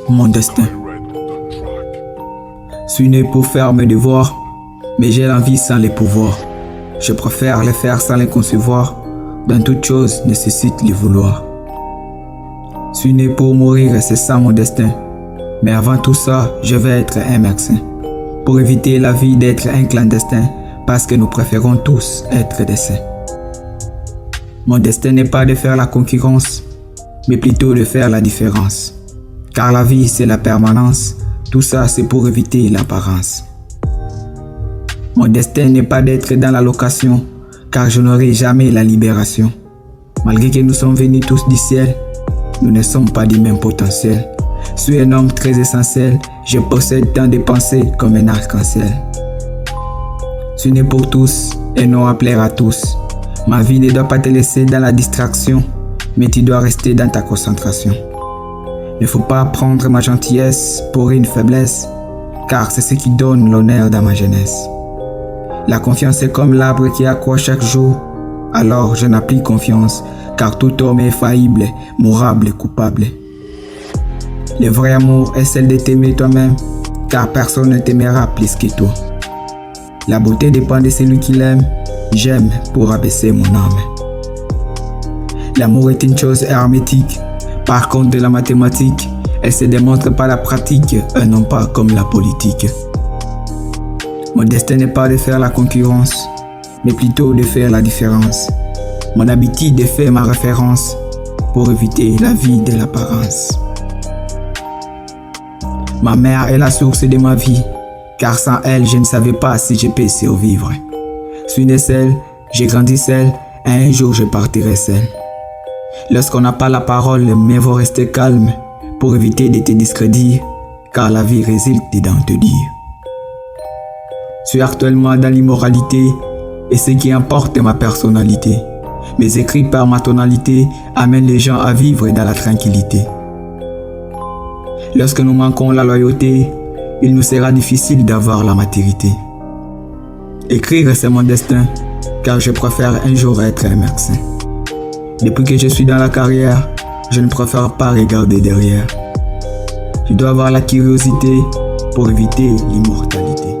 mon destin. Je suis né pour faire mes devoirs, mais j'ai l'envie sans les pouvoirs. Je préfère les faire sans les concevoir. Dans toute chose nécessite les vouloir. Je suis né pour mourir et c'est ça mon destin. Mais avant tout ça, je vais être un médecin. Pour éviter la vie d'être un clandestin, parce que nous préférons tous être des saints. Mon destin n'est pas de faire la concurrence, mais plutôt de faire la différence. Car la vie c'est la permanence, tout ça c'est pour éviter l'apparence. Mon destin n'est pas d'être dans la location, car je n'aurai jamais la libération. Malgré que nous sommes venus tous du ciel, nous ne sommes pas du même potentiel. Je suis un homme très essentiel, je possède tant de pensées comme un arc-en-ciel. Je suis né pour tous et non à plaire à tous. Ma vie ne doit pas te laisser dans la distraction, mais tu dois rester dans ta concentration. Il ne faut pas prendre ma gentillesse pour une faiblesse, car c'est ce qui donne l'honneur dans ma jeunesse. La confiance est comme l'arbre qui accroît chaque jour, alors je n'ai plus confiance, car tout homme est faillible, mourable et coupable. Le vrai amour est celle de t'aimer toi-même, car personne ne t'aimera plus que toi. La beauté dépend de celui qui l'aime, j'aime pour abaisser mon âme. L'amour est une chose hermétique, par contre de la mathématique, elle se démontre par la pratique, et non pas comme la politique. Mon destin n'est pas de faire la concurrence, mais plutôt de faire la différence. Mon habitude est faire ma référence pour éviter la vie de l'apparence. Ma mère est la source de ma vie, car sans elle, je ne savais pas si je peux survivre. Je suis né seul, j'ai grandi seul, et un jour je partirai seul. Lorsqu'on n'a pas la parole, mieux vaut rester calme pour éviter de te discréditer, car la vie réside dans te dire. Je suis actuellement dans l'immoralité, et ce qui importe est ma personnalité. Mes écrits par ma tonalité amènent les gens à vivre dans la tranquillité. Lorsque nous manquons la loyauté, il nous sera difficile d'avoir la maturité. Écrire c'est mon destin, car je préfère un jour être un médecin. Depuis que je suis dans la carrière, je ne préfère pas regarder derrière. Je dois avoir la curiosité pour éviter l'immortalité.